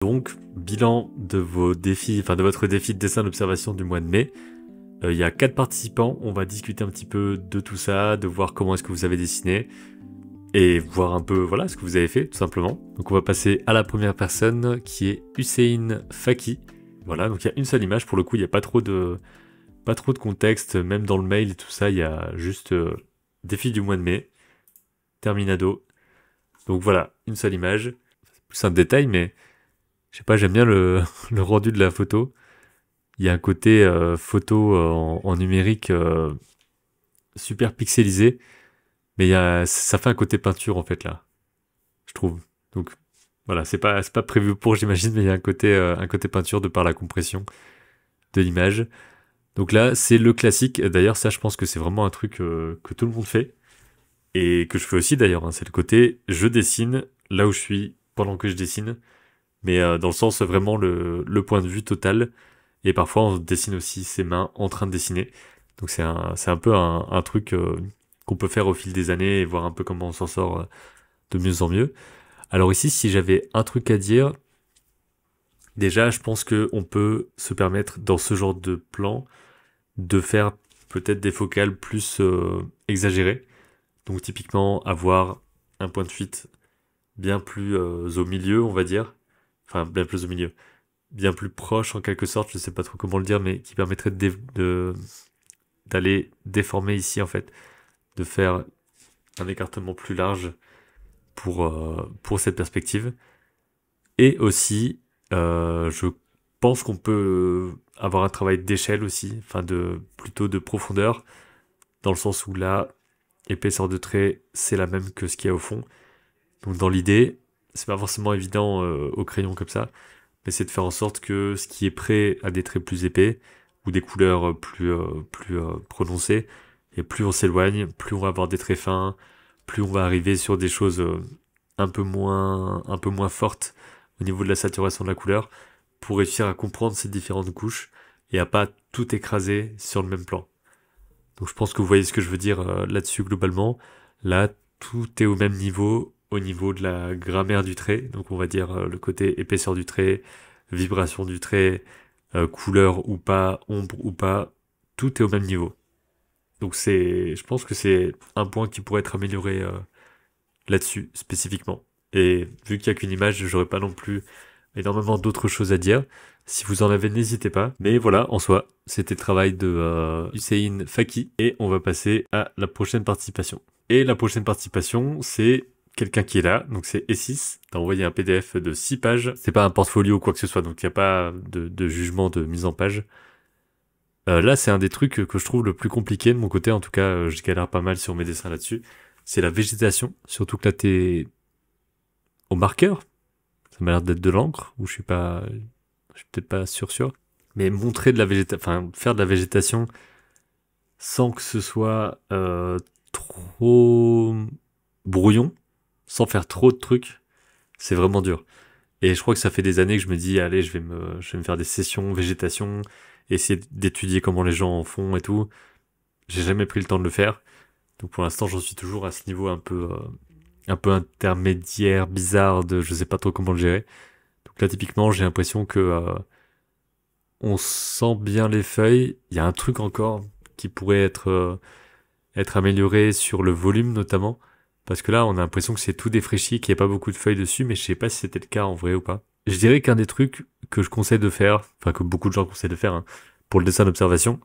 Donc, bilan de vos défis, enfin de votre défi de dessin d'observation du mois de mai. Il y a 4 participants, on va discuter un petit peu de tout ça, de voir comment est-ce que vous avez dessiné, et voir un peu voilà ce que vous avez fait tout simplement. Donc on va passer à la première personne qui est Hussein Faki. Voilà, donc il y a une seule image, pour le coup il n'y a pas trop de contexte, même dans le mail et tout ça, il y a juste défi du mois de mai, terminado. Donc voilà, une seule image. C'est plus un détail, mais je sais pas, j'aime bien le, le rendu de la photo. Il y a un côté photo en numérique super pixelisé, mais ça fait un côté peinture en fait là, je trouve. Donc voilà, c'est pas prévu pour, j'imagine, mais il y a un côté peinture de par la compression de l'image. Donc là, c'est le classique. D'ailleurs, ça, je pense que c'est vraiment un truc que tout le monde fait et que je fais aussi d'ailleurs, hein. C'est le côté je dessine là où je suis pendant que je dessine, mais dans le sens vraiment le point de vue total. Et parfois, on dessine aussi ses mains en train de dessiner. Donc c'est un peu un truc qu'on peut faire au fil des années et voir un peu comment on s'en sort de mieux en mieux. Alors ici, si j'avais un truc à dire, déjà, je pense que on peut se permettre dans ce genre de plan de faire peut-être des focales plus exagérées. Donc typiquement, avoir un point de fuite bien plus au milieu, on va dire. Enfin, bien plus au milieu. Bien plus proche en quelque sorte, je sais pas trop comment le dire, mais qui permettrait d'aller déformer ici en fait, de faire un écartement plus large pour cette perspective. Et aussi, je pense qu'on peut avoir un travail d'échelle aussi, enfin plutôt de profondeur, dans le sens où là, épaisseur de trait, c'est la même que ce qu'il y a au fond. Donc dans l'idée, c'est pas forcément évident au crayon comme ça, mais c'est de faire en sorte que ce qui est prêt a des traits plus épais ou des couleurs plus prononcées. Et plus on s'éloigne, plus on va avoir des traits fins, plus on va arriver sur des choses un peu moins fortes au niveau de la saturation de la couleur pour réussir à comprendre ces différentes couches et à pas tout écraser sur le même plan. Donc je pense que vous voyez ce que je veux dire là-dessus globalement. Là, tout est au niveau de la grammaire du trait. Donc on va dire le côté épaisseur du trait, vibration du trait, couleur ou pas, ombre ou pas, tout est au même niveau. Donc je pense que c'est un point qui pourrait être amélioré là-dessus spécifiquement. Et vu qu'il n'y a qu'une image, j'aurais pas non plus énormément d'autres choses à dire. Si vous en avez, n'hésitez pas. Mais voilà, en soi, c'était le travail de Hussein Faki. Et on va passer à la prochaine participation. Et la prochaine participation, c'est quelqu'un qui est là. Donc c'est E6. T'as envoyé un PDF de 6 pages. C'est pas un portfolio ou quoi que ce soit. Donc il n'y a pas de jugement de mise en page. Là, c'est un des trucs que je trouve le plus compliqué de mon côté. En tout cas, je galère pas mal sur mes dessins là-dessus. C'est la végétation. Surtout que là, t'es au marqueur. Ça m'a l'air d'être de l'encre. Ou je suis peut-être pas sûr. Mais montrer de la végétation, enfin, faire de la végétation sans que ce soit trop brouillon, sans faire trop de trucs, c'est vraiment dur. Et je crois que ça fait des années que je me dis, allez, je vais me faire des sessions végétation, essayer d'étudier comment les gens en font et tout. J'ai jamais pris le temps de le faire. Donc pour l'instant, j'en suis toujours à ce niveau un peu intermédiaire, bizarre, de je sais pas trop comment le gérer. Donc là, typiquement, j'ai l'impression que on sent bien les feuilles. Il y a un truc encore qui pourrait être amélioré sur le volume notamment. Parce que là, on a l'impression que c'est tout défraîchi, qu'il n'y a pas beaucoup de feuilles dessus, mais je sais pas si c'était le cas en vrai ou pas. Je dirais qu'un des trucs que je conseille de faire, enfin que beaucoup de gens conseillent de faire, hein, pour le dessin d'observation,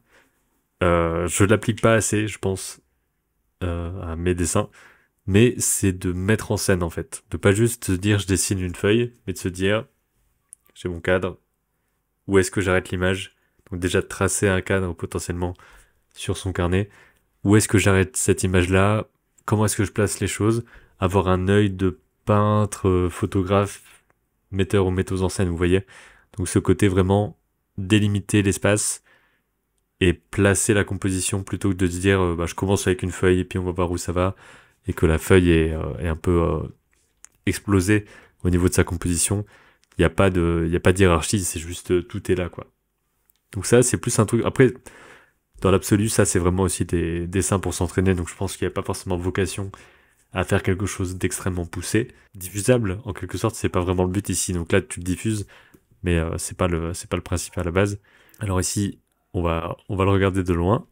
je l'applique pas assez, je pense, à mes dessins, mais c'est de mettre en scène en fait. De pas juste se dire je dessine une feuille, mais de se dire j'ai mon cadre, où est-ce que j'arrête l'image? Donc déjà de tracer un cadre potentiellement sur son carnet. Où est-ce que j'arrête cette image-là? Comment est-ce que je place les choses? Avoir un œil de peintre, photographe, metteur ou metteuse en scène, vous voyez? Donc ce côté vraiment délimiter l'espace et placer la composition plutôt que de se dire bah, je commence avec une feuille et puis on va voir où ça va et que la feuille est un peu explosée au niveau de sa composition. Il y a pas de hiérarchie, c'est juste tout est là quoi. Donc ça c'est plus un truc. Après dans l'absolu ça c'est vraiment aussi des dessins pour s'entraîner donc je pense qu'il n'y a pas forcément vocation à faire quelque chose d'extrêmement poussé. Diffusable, en quelque sorte, c'est pas vraiment le but ici. Donc là, tu le diffuses, mais c'est pas le principe à la base. Alors ici, on va le regarder de loin,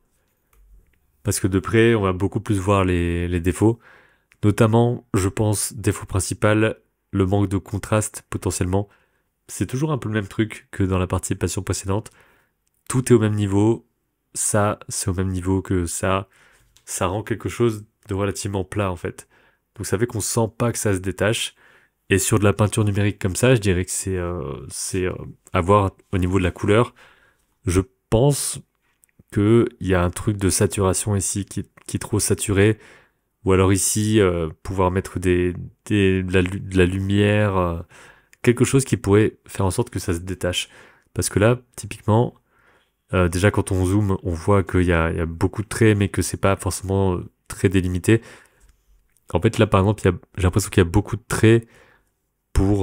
parce que de près, on va beaucoup plus voir les défauts. Notamment, je pense, défaut principal, le manque de contraste potentiellement. C'est toujours un peu le même truc que dans la participation précédente. Tout est au même niveau, ça, c'est au même niveau que ça rend quelque chose de relativement plat en fait. Donc ça fait qu'on sent pas que ça se détache. Et sur de la peinture numérique comme ça, je dirais que c'est à voir au niveau de la couleur. Je pense qu'il y a un truc de saturation ici qui est trop saturé. Ou alors ici, pouvoir mettre de la lumière, quelque chose qui pourrait faire en sorte que ça se détache. Parce que là, typiquement, déjà quand on zoome, on voit il y a beaucoup de traits, mais que c'est pas forcément très délimité. En fait, là, par exemple, j'ai l'impression qu'il y a beaucoup de traits pour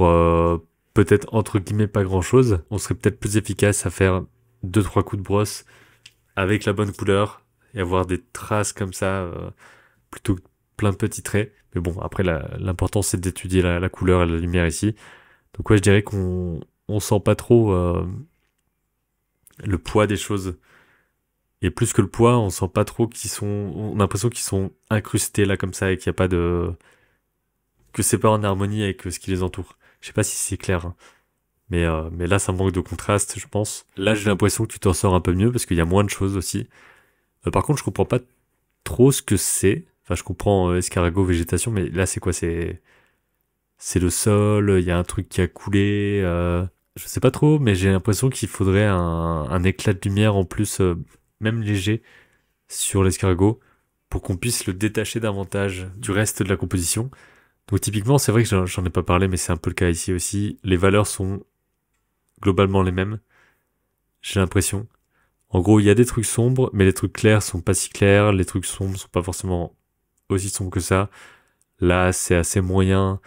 peut-être entre guillemets pas grand-chose. On serait peut-être plus efficace à faire deux trois coups de brosse avec la bonne couleur et avoir des traces comme ça, plutôt que plein de petits traits. Mais bon, après, l'important c'est d'étudier la couleur et la lumière ici. Donc ouais, je dirais qu'on sent pas trop le poids des choses. Et plus que le poids, on sent pas trop on a l'impression qu'ils sont incrustés là comme ça et qu'il y a pas de, que c'est pas en harmonie avec ce qui les entoure. Je sais pas si c'est clair, hein. Mais là, ça manque de contraste, je pense. Là, j'ai l'impression que tu t'en sors un peu mieux parce qu'il y a moins de choses aussi. Par contre, je comprends pas trop ce que c'est. Enfin, je comprends escargot, végétation, mais là, c'est quoi? C'est le sol, il y a un truc qui a coulé. Je sais pas trop, mais j'ai l'impression qu'il faudrait un éclat de lumière en plus, même léger, sur l'escargot, pour qu'on puisse le détacher davantage du reste de la composition. Donc typiquement, c'est vrai que j'en ai pas parlé, mais c'est un peu le cas ici aussi. Les valeurs sont globalement les mêmes, j'ai l'impression. En gros, il y a des trucs sombres, mais les trucs clairs sont pas si clairs, les trucs sombres sont pas forcément aussi sombres que ça. Là, c'est assez moyen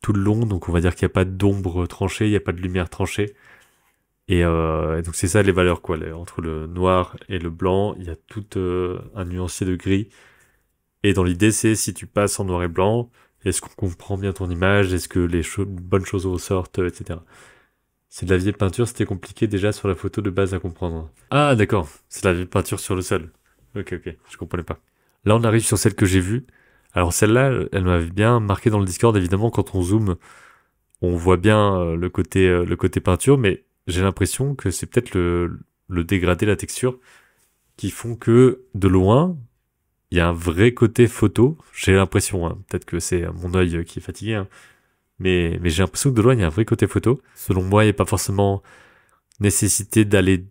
tout le long, donc on va dire qu'il n'y a pas d'ombre tranchée, il n'y a pas de lumière tranchée. Et donc c'est ça les valeurs, quoi. Entre le noir et le blanc, il y a tout un nuancier de gris. Et dans l'idée, c'est si tu passes en noir et blanc, est-ce qu'on comprend bien ton image, est-ce que les bonnes choses ressortent, etc. C'est de la vieille peinture, c'était compliqué déjà sur la photo de base à comprendre. Ah d'accord, c'est de la vieille peinture sur le sol. Ok, je comprenais pas. Là on arrive sur celle que j'ai vue. Alors celle-là, elle m'avait bien marqué dans le Discord, évidemment quand on zoome, on voit bien le côté peinture, mais j'ai l'impression que c'est peut-être le dégradé, la texture, qui font que de loin, il y a un vrai côté photo. J'ai l'impression, hein. Peut-être que c'est mon œil qui est fatigué, hein. Mais j'ai l'impression que de loin, il y a un vrai côté photo. Selon moi, il n'y a pas forcément nécessité d'aller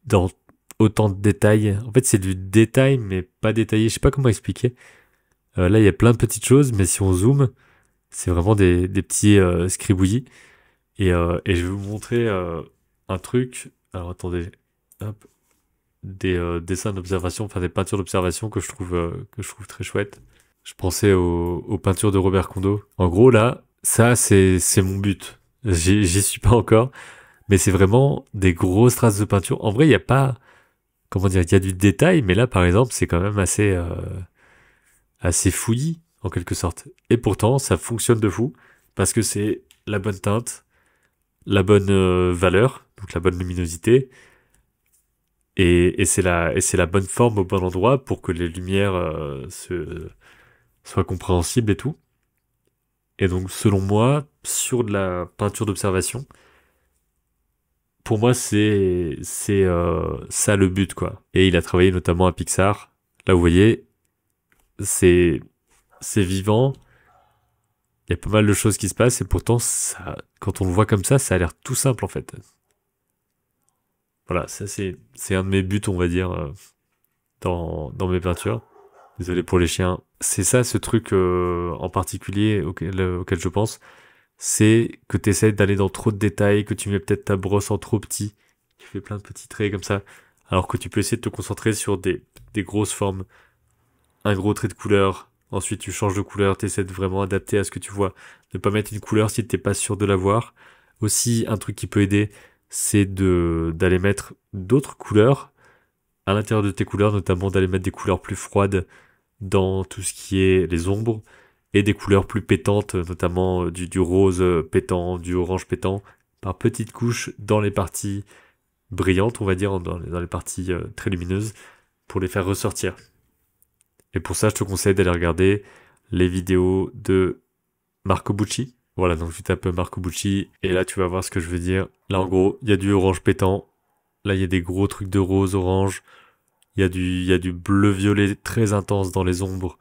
dans autant de détails. En fait, c'est du détail, mais pas détaillé. Je sais pas comment expliquer. Là, il y a plein de petites choses, mais si on zoome, c'est vraiment des petits scribouillis. Et je vais vous montrer un truc. Alors, attendez. Hop. Des dessins d'observation, enfin des peintures d'observation que je trouve très chouettes. Je pensais aux peintures de Robert Kondo. En gros, là, ça, c'est mon but. J'y suis pas encore, mais c'est vraiment des grosses traces de peinture. En vrai, il y a pas, comment dire, il y a du détail, mais là, par exemple, c'est quand même assez fouillis, en quelque sorte. Et pourtant, ça fonctionne de fou, parce que c'est la bonne teinte, la bonne valeur, donc la bonne luminosité, et c'est la bonne forme au bon endroit pour que les lumières soient compréhensibles et tout. Et donc, selon moi, sur de la peinture d'observation, pour moi, c'est ça le but, quoi. Et il a travaillé notamment à Pixar. Là, vous voyez, c'est c'est vivant. Il y a pas mal de choses qui se passent et pourtant, ça, quand on le voit comme ça a l'air tout simple en fait. Voilà, ça c'est un de mes buts, on va dire, dans mes peintures. Désolé pour les chiens. C'est ça, ce truc en particulier auquel je pense, c'est que tu essaies d'aller dans trop de détails, que tu mets peut-être ta brosse en trop petit, tu fais plein de petits traits comme ça, alors que tu peux essayer de te concentrer sur des grosses formes, un gros trait de couleur, ensuite tu changes de couleur, tu essaies de vraiment adapter à ce que tu vois, ne pas mettre une couleur si t'es pas sûr de la voir. Aussi, un truc qui peut aider, c'est d'aller mettre d'autres couleurs à l'intérieur de tes couleurs, notamment d'aller mettre des couleurs plus froides dans tout ce qui est les ombres et des couleurs plus pétantes, notamment du rose pétant, du orange pétant, par petites couches dans les parties brillantes, on va dire, dans les parties très lumineuses, pour les faire ressortir. Et pour ça, je te conseille d'aller regarder les vidéos de Marco Bucci. Voilà, donc tu tapes Marco Bucci, et là tu vas voir ce que je veux dire. Là en gros, il y a du orange pétant, là il y a des gros trucs de rose, orange, il y a du bleu-violet très intense dans les ombres,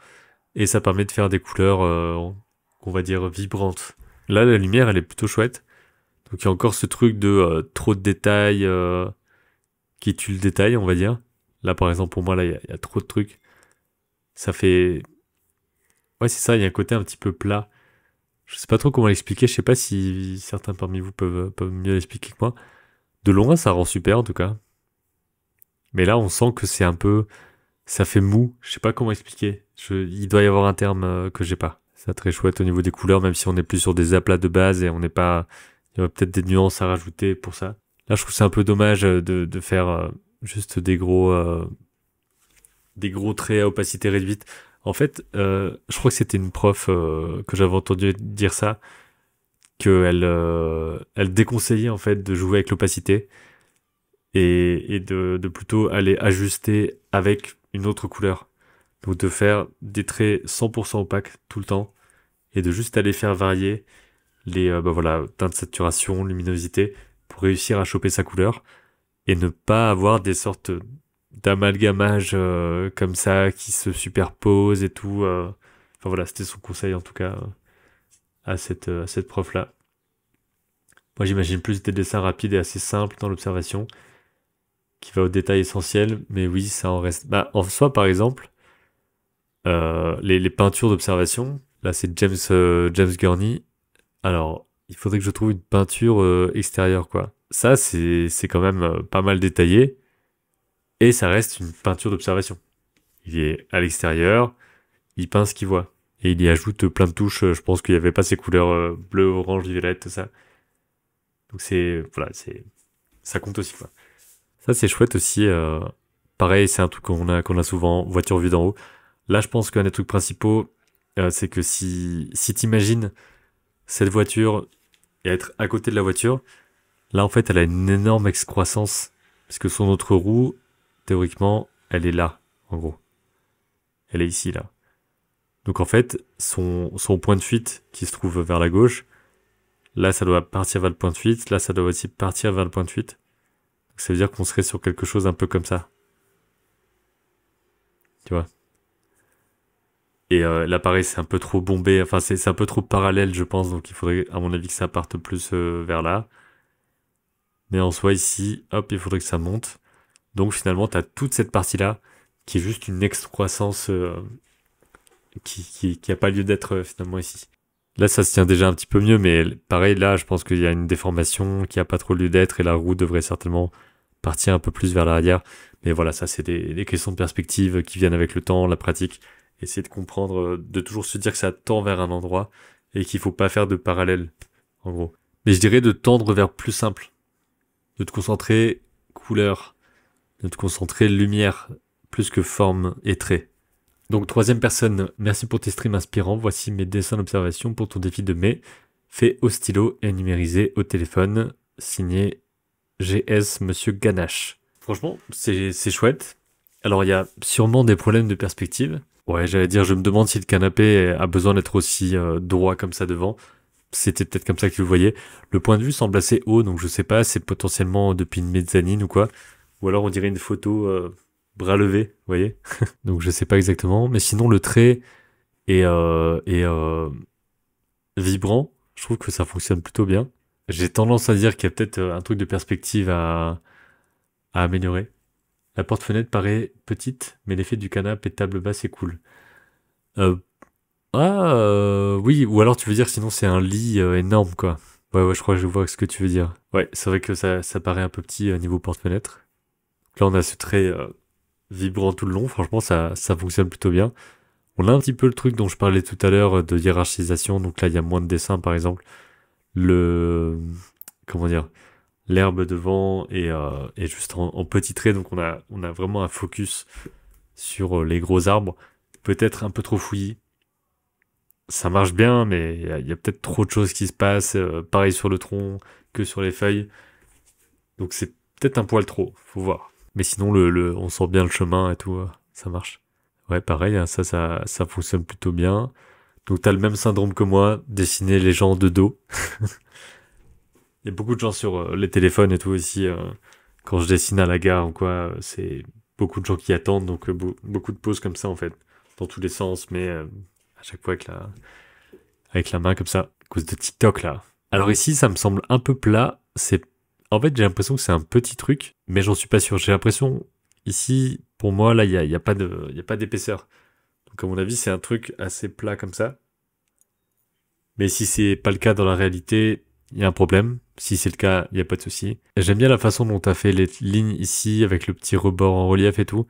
et ça permet de faire des couleurs, on va dire, vibrantes. Là, la lumière, elle est plutôt chouette. Donc il y a encore ce truc de trop de détails qui tue le détail, on va dire. Là, par exemple, pour moi, là, il y a trop de trucs. Ça fait... Ouais, c'est ça, il y a un côté un petit peu plat. Je sais pas trop comment l'expliquer, je sais pas si certains parmi vous peuvent mieux l'expliquer que moi. De loin, ça rend super, en tout cas. Mais là, on sent que c'est un peu... Ça fait mou, je sais pas comment expliquer. Il doit y avoir un terme que j'ai pas. C'est très chouette au niveau des couleurs, même si on n'est plus sur des aplats de base et on n'est pas... Il y aurait peut-être des nuances à rajouter pour ça. Là, je trouve que c'est un peu dommage de faire juste des gros traits à opacité réduite. En fait, je crois que c'était une prof que j'avais entendu dire ça, qu'elle elle déconseillait en fait de jouer avec l'opacité et de plutôt aller ajuster avec une autre couleur. Donc de faire des traits 100% opaques tout le temps et de juste aller faire varier les voilà, teintes de saturation, luminosité pour réussir à choper sa couleur et ne pas avoir des sortes d'amalgamage comme ça qui se superposent et tout. Enfin voilà, c'était son conseil en tout cas à cette prof-là. Moi j'imagine plus des dessins rapides et assez simples dans l'observation, qui va au détail essentiel, mais oui, ça en reste. Bah, en soi, par exemple, les peintures d'observation, là c'est James Gurney. Alors, il faudrait que je trouve une peinture extérieure, quoi. Ça, c'est quand même pas mal détaillé, et ça reste une peinture d'observation. Il est à l'extérieur, il peint ce qu'il voit. Et il y ajoute plein de touches, je pense qu'il n'y avait pas ces couleurs bleu, orange, violette, tout ça. Donc voilà, ça compte aussi, quoi. Ça, c'est chouette aussi. Pareil, c'est un truc qu'on a souvent, voiture vue d'en haut. Là, je pense qu'un des trucs principaux, c'est que si t'imagines cette voiture et être à côté de la voiture, là, en fait, elle a une énorme excroissance. Parce que son autre roue, théoriquement, elle est là, en gros. Elle est ici, là. Donc, en fait, son point de fuite qui se trouve vers la gauche, là, ça doit partir vers le point de fuite. Là, ça doit aussi partir vers le point de fuite. Donc, ça veut dire qu'on serait sur quelque chose un peu comme ça. Tu vois. Et là, pareil, c'est un peu trop bombé. Enfin, c'est un peu trop parallèle, je pense. Donc, il faudrait, à mon avis, que ça parte plus vers là. Mais en soi, ici, hop, il faudrait que ça monte. Donc, finalement, tu as toute cette partie-là qui est juste une excroissance qui a pas lieu d'être finalement ici. Là, ça se tient déjà un petit peu mieux, mais pareil, là, je pense qu'il y a une déformation qui a pas trop lieu d'être et la roue devrait certainement partir un peu plus vers l'arrière. Mais voilà, ça, c'est des questions de perspective qui viennent avec le temps, la pratique. Essayer de comprendre, de toujours se dire que ça tend vers un endroit et qu'il faut pas faire de parallèle, en gros. Mais je dirais de tendre vers plus simple. De te concentrer couleur, de te concentrer lumière, plus que forme et trait. Donc, troisième personne, merci pour tes streams inspirants. Voici mes dessins d'observation pour ton défi de mai. Fait au stylo et numérisé au téléphone. Signé GS Monsieur Ganache. Franchement, c'est chouette. Alors, il y a sûrement des problèmes de perspective. Ouais, j'allais dire, je me demande si le canapé a besoin d'être aussi droit comme ça devant. C'était peut-être comme ça que tu le voyais. Le point de vue semble assez haut, donc je sais pas, c'est potentiellement depuis une mezzanine ou quoi. Ou alors on dirait une photo bras levés, vous voyez. Donc je sais pas exactement. Mais sinon, le trait est vibrant. Je trouve que ça fonctionne plutôt bien. J'ai tendance à dire qu'il y a peut-être un truc de perspective à améliorer. La porte-fenêtre paraît petite, mais l'effet du canapé et de table basse est cool. Oui, ou alors tu veux dire sinon c'est un lit énorme, quoi. Ouais, je crois que je vois ce que tu veux dire. Ouais, c'est vrai que ça paraît un peu petit niveau porte-fenêtre. Là, on a ce trait vibrant tout le long. Franchement, ça fonctionne plutôt bien. On a un petit peu le truc dont je parlais tout à l'heure de hiérarchisation. Donc là, il y a moins de dessins, par exemple. Comment dire, l'herbe devant et juste en petits traits. Donc on a vraiment un focus sur les gros arbres. Peut-être un peu trop fouillis. ça marche bien, mais il y a peut-être trop de choses qui se passent, pareil sur le tronc que sur les feuilles. Donc c'est peut-être un poil trop, faut voir. Mais sinon, on sent bien le chemin et tout, ça marche. Ouais, pareil, hein, ça fonctionne plutôt bien. Donc t'as le même syndrome que moi, dessiner les gens de dos. Il y a beaucoup de gens sur les téléphones et tout aussi. Quand je dessine à la gare ou quoi, c'est beaucoup de gens qui attendent, donc beaucoup de pauses comme ça en fait, dans tous les sens, mais à chaque fois avec la main comme ça, à cause de TikTok là. Alors ici, ça me semble un peu plat. En fait, j'ai l'impression que c'est un petit truc, mais j'en suis pas sûr. J'ai l'impression ici, pour moi, là, il y a pas d'épaisseur. Donc à mon avis, c'est un truc assez plat comme ça. Mais si c'est pas le cas dans la réalité, il y a un problème. Si c'est le cas, il n'y a pas de souci. J'aime bien la façon dont tu as fait les lignes ici avec le petit rebord en relief et tout.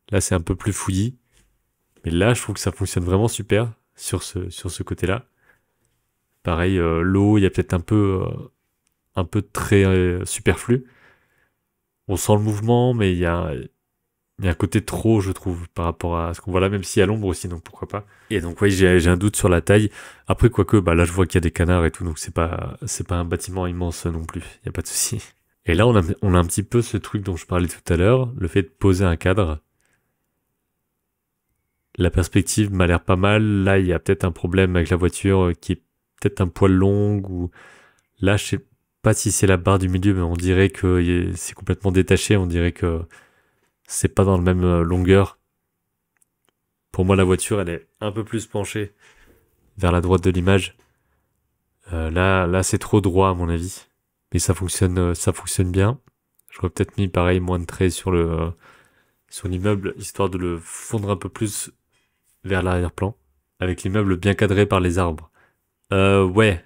Là, c'est un peu plus fouillis. Mais là, je trouve que ça fonctionne vraiment super sur ce côté-là. Pareil, l'eau, il y a peut-être un peu de trait superflu. On sent le mouvement, mais il y a un côté trop, je trouve, par rapport à ce qu'on voit là, même s'il y a l'ombre aussi, donc pourquoi pas. Et donc, oui, j'ai un doute sur la taille. Après, quoique, bah là, je vois qu'il y a des canards et tout, donc c'est pas un bâtiment immense non plus. Il y a pas de souci. Et là, on a un petit peu ce truc dont je parlais tout à l'heure, le fait de poser un cadre. La perspective m'a l'air pas mal. Là, il y a peut-être un problème avec la voiture qui est peut-être un poil longue ou là, je sais pas si c'est la barre du milieu, mais on dirait que c'est complètement détaché. On dirait que c'est pas dans la même longueur. Pour moi, la voiture, elle est un peu plus penchée vers la droite de l'image. Là, c'est trop droit à mon avis. Mais ça fonctionne bien. J'aurais peut-être mis pareil moins de traits sur l'immeuble, histoire de le fondre un peu plus vers l'arrière-plan, avec l'immeuble bien cadré par les arbres. Ouais.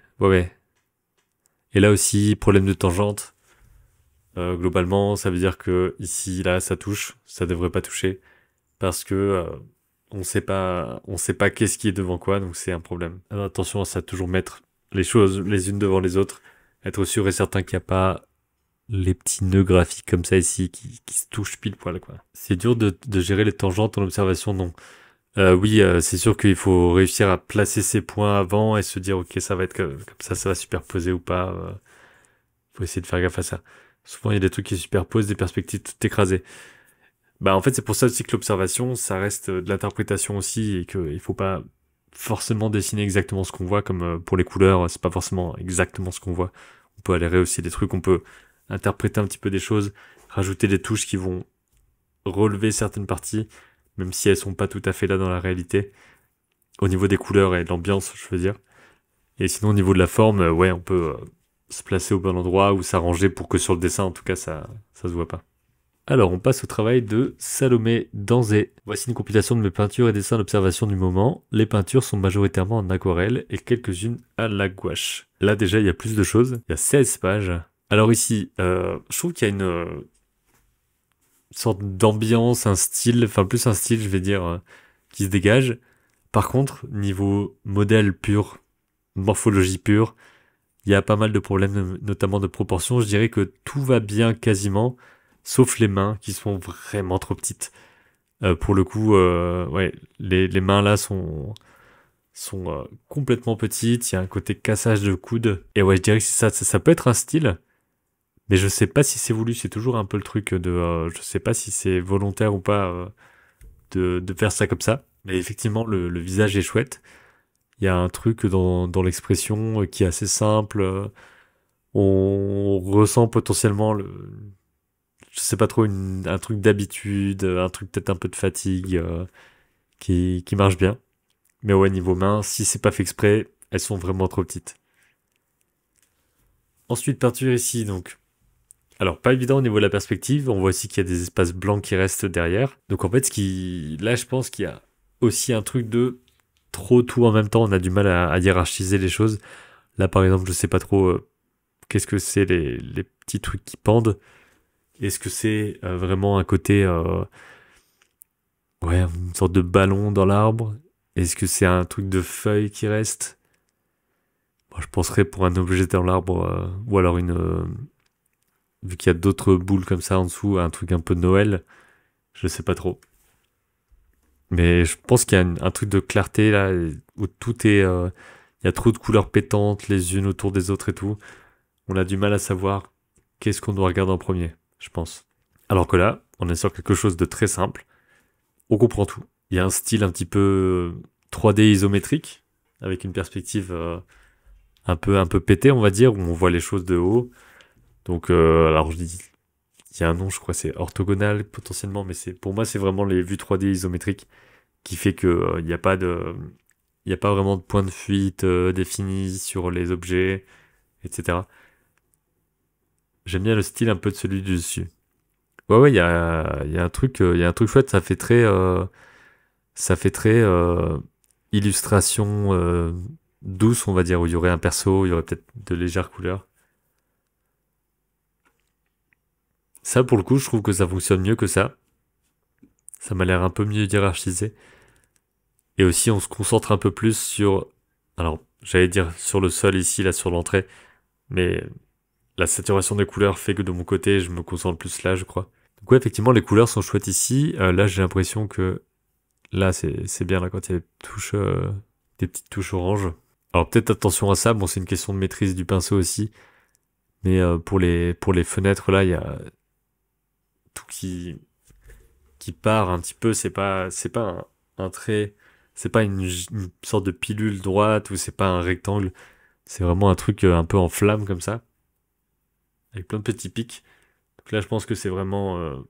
Et là aussi, problème de tangente. Globalement, ça veut dire que ici, là, ça touche, ça devrait pas toucher, parce que on sait pas qu'est-ce qui est devant quoi, donc c'est un problème. Alors attention à ça, toujours mettre les choses les unes devant les autres, être sûr et certain qu'il n'y a pas les petits nœuds graphiques comme ça ici qui se touchent pile poil quoi. C'est dur de gérer les tangentes en observation, non. Oui, c'est sûr qu'il faut réussir à placer ses points avant et se dire ok ça va être comme ça va superposer ou pas. Faut essayer de faire gaffe à ça. Souvent il y a des trucs qui se superposent, des perspectives toutes écrasées. Bah en fait c'est pour ça aussi que l'observation ça reste de l'interprétation aussi et qu'il faut pas forcément dessiner exactement ce qu'on voit comme pour les couleurs c'est pas forcément exactement ce qu'on voit. On peut aller rehausser des trucs, on peut interpréter un petit peu des choses, rajouter des touches qui vont relever certaines parties même si elles sont pas tout à fait là dans la réalité, au niveau des couleurs et de l'ambiance, je veux dire. Et sinon, au niveau de la forme, ouais, on peut se placer au bon endroit ou s'arranger pour que sur le dessin, en tout cas, ça se voit pas. Alors, on passe au travail de Salomé Danzé. Voici une compilation de mes peintures et dessins d'observation du moment. Les peintures sont majoritairement en aquarelle et quelques-unes à la gouache. Là, déjà, il y a plus de choses. Il y a 16 pages. Alors ici, je trouve qu'il y a une sorte d'ambiance, un style, enfin plus un style, je vais dire, qui se dégage. Par contre, niveau modèle pur, morphologie pure, il y a pas mal de problèmes, notamment de proportions. Je dirais que tout va bien quasiment, sauf les mains qui sont vraiment trop petites. Pour le coup, ouais, les mains là sont complètement petites. Il y a un côté cassage de coude. Et ouais, je dirais que ça peut être un style. Mais je sais pas si c'est voulu, c'est toujours un peu le truc de... je sais pas si c'est volontaire ou pas de faire ça comme ça. Mais effectivement, le visage est chouette. Il y a un truc dans l'expression qui est assez simple. On ressent potentiellement je sais pas trop, un truc d'habitude, un truc peut-être un peu de fatigue qui marche bien. Mais ouais, niveau main, si c'est pas fait exprès, elles sont vraiment trop petites. Ensuite, peinture ici, donc... Alors, pas évident au niveau de la perspective. On voit aussi qu'il y a des espaces blancs qui restent derrière. Donc, en fait, là, je pense qu'il y a aussi un truc de trop tout en même temps. On a du mal à hiérarchiser les choses. Là, par exemple, je sais pas trop qu'est-ce que c'est les petits trucs qui pendent. Est-ce que c'est vraiment un côté... ouais, une sorte de ballon dans l'arbre? Est-ce que c'est un truc de feuille qui reste? Moi, je penserais pour un objet dans l'arbre ou alors vu qu'il y a d'autres boules comme ça en dessous, un truc un peu Noël, je sais pas trop. Mais je pense qu'il y a un truc de clarté là, où tout est... il y a trop de couleurs pétantes les unes autour des autres et tout. On a du mal à savoir qu'est-ce qu'on doit regarder en premier, je pense. Alors que là, on est sur quelque chose de très simple. On comprend tout. Il y a un style un petit peu 3D isométrique, avec une perspective un peu pétée, on va dire, où on voit les choses de haut. Donc, alors je dis, il y a un nom, je crois, c'est orthogonal potentiellement, mais pour moi, c'est vraiment les vues 3D isométriques qui fait que il n'y a pas il y a pas vraiment de point de fuite défini sur les objets, etc. J'aime bien le style un peu de celui du dessus. Ouais, ouais, il y a un truc, il y a un truc chouette. Ça fait très illustration douce, on va dire, où il y aurait un perso, il y aurait peut-être de légères couleurs. Ça, pour le coup, je trouve que ça fonctionne mieux que ça. Ça m'a l'air un peu mieux hiérarchisé. Et aussi, on se concentre un peu plus sur, alors, j'allais dire sur le sol ici, là, sur l'entrée, mais la saturation des couleurs fait que de mon côté, je me concentre plus là, je crois. Donc ouais, effectivement, les couleurs sont chouettes ici. Là, j'ai l'impression que là, c'est bien là quand il y a des petites touches oranges. Alors peut-être attention à ça. Bon, c'est une question de maîtrise du pinceau aussi. Mais pour les fenêtres là, il y a tout qui part un petit peu. C'est pas un trait. C'est pas une sorte de pilule droite ou c'est pas un rectangle. C'est vraiment un truc un peu en flamme comme ça, avec plein de petits pics. Donc là, je pense que c'est vraiment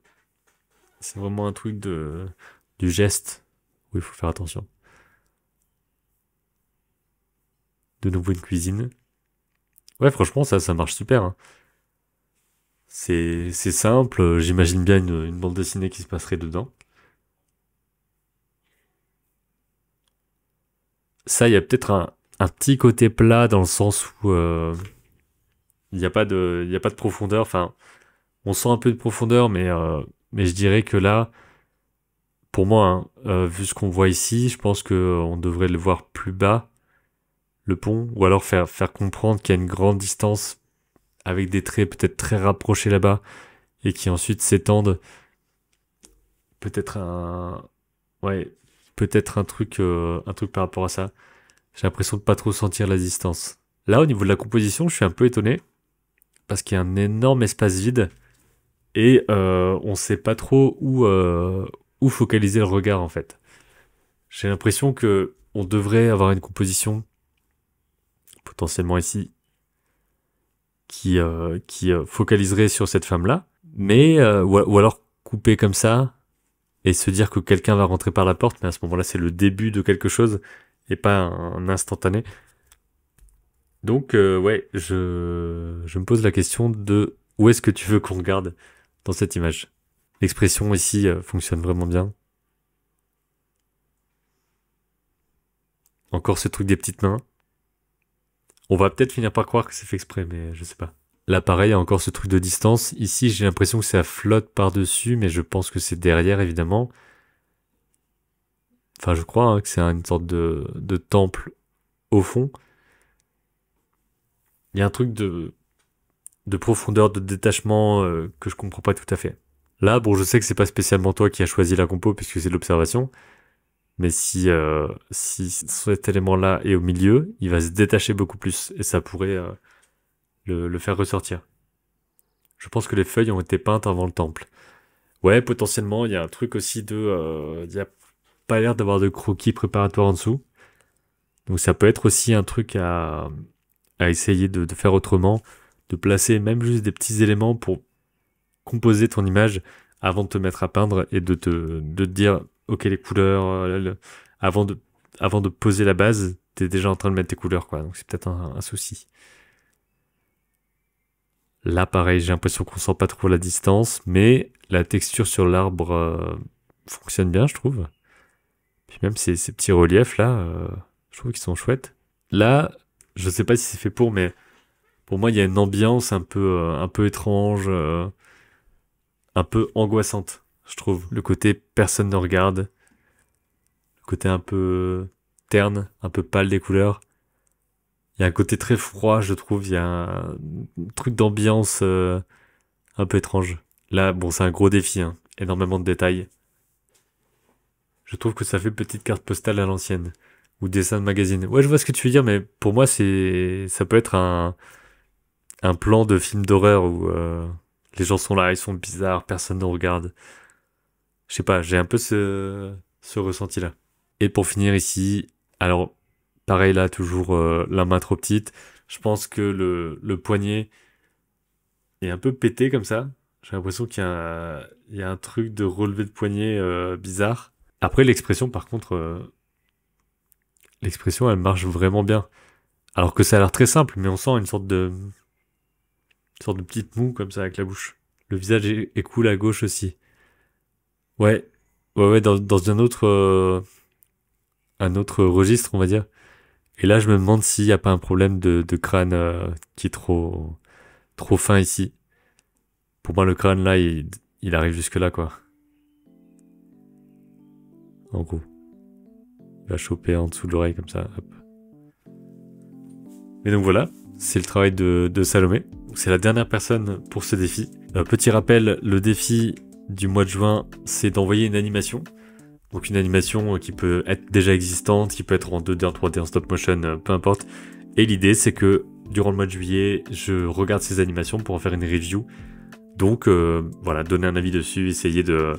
un truc du geste où il faut faire attention. De nouveau une cuisine. Ouais, franchement, ça marche super, hein. C'est simple, j'imagine bien une bande dessinée qui se passerait dedans. Ça, il y a peut-être un petit côté plat dans le sens où il y a pas de profondeur. Enfin, on sent un peu de profondeur, mais je dirais que là, pour moi, hein, vu ce qu'on voit ici, je pense que on devrait le voir plus bas, le pont, ou alors faire comprendre qu'il y a une grande distance avec des traits peut-être très rapprochés là-bas et qui ensuite s'étendent. Peut-être ouais, peut-être un truc par rapport à ça. J'ai l'impression de pas trop sentir la distance. Là, au niveau de la composition, je suis un peu étonné parce qu'il y a un énorme espace vide et on sait pas trop où focaliser le regard en fait. J'ai l'impression que on devrait avoir une composition potentiellement ici qui focaliserait sur cette femme-là, mais ou alors couper comme ça et se dire que quelqu'un va rentrer par la porte, mais à ce moment-là, c'est le début de quelque chose et pas un instantané. Donc, ouais, je me pose la question de où est-ce que tu veux qu'on regarde dans cette image. L'expression ici fonctionne vraiment bien. Encore ce truc des petites mains. On va peut-être finir par croire que c'est fait exprès, mais je sais pas. Là, pareil, il y a encore ce truc de distance. Ici, j'ai l'impression que ça flotte par-dessus, mais je pense que c'est derrière, évidemment. Enfin, je crois hein, que c'est une sorte de temple au fond. Il y a un truc de profondeur, de détachement que je comprends pas tout à fait. Là, bon, je sais que c'est pas spécialement toi qui as choisi la compo puisque c'est de l'observation, mais si cet élément-là est au milieu, il va se détacher beaucoup plus et ça pourrait le faire ressortir. Je pense que les feuilles ont été peintes avant le temple. Ouais, potentiellement, il y a un truc aussi il y a pas l'air d'avoir de croquis préparatoires en dessous. Donc ça peut être aussi un truc à essayer de faire autrement, de placer même juste des petits éléments pour composer ton image avant de te mettre à peindre et de te dire, ok, les couleurs, avant avant de poser la base, t'es déjà en train de mettre tes couleurs, quoi. Donc c'est peut-être un souci. Là, pareil, j'ai l'impression qu'on sent pas trop la distance, mais la texture sur l'arbre fonctionne bien, je trouve. Puis même ces petits reliefs là, je trouve qu'ils sont chouettes. Là, je sais pas si c'est fait mais pour moi, il y a une ambiance un peu étrange, un peu angoissante, je trouve. Le côté personne ne regarde, le côté un peu terne, un peu pâle des couleurs. Il y a un côté très froid, je trouve. Il y a un truc d'ambiance un peu étrange. Là, bon, c'est un gros défi, hein. Énormément de détails. Je trouve que ça fait petite carte postale à l'ancienne. Ou dessin de magazine. Ouais, je vois ce que tu veux dire, mais pour moi, ça peut être un plan de film d'horreur où les gens sont là, ils sont bizarres, personne ne regarde. Je sais pas, j'ai un peu ce ressenti-là. Et pour finir ici, alors, pareil là, toujours la main trop petite. Je pense que le poignet est un peu pété comme ça. J'ai l'impression il y a un truc de relevé de poignet bizarre. Après, l'expression, par contre, l'expression, elle marche vraiment bien. Alors que ça a l'air très simple, mais on sent une sorte de petite moue comme ça avec la bouche. Le visage est cool à gauche aussi. Ouais, ouais, dans un autre registre, on va dire. Et là, je me demande s'il n'y a pas un problème de crâne qui est trop fin ici. Pour moi, le crâne, là, il arrive jusque là, quoi. En gros. Il va choper en dessous de l'oreille, comme ça. Hop. Et donc voilà, c'est le travail de Salomé. C'est la dernière personne pour ce défi. Petit rappel, le défi du mois de juin, c'est d'envoyer une animation. Donc une animation qui peut être déjà existante, qui peut être en 2D, en 3D, en stop motion, peu importe. Et l'idée, c'est que durant le mois de juillet, je regarde ces animations pour en faire une review. Donc voilà, donner un avis dessus, essayer de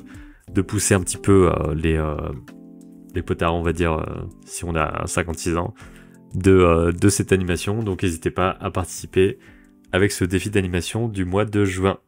pousser un petit peu les potards, on va dire, si on a 56 ans, de cette animation. Donc n'hésitez pas à participer avec ce défi d'animation du mois de juin.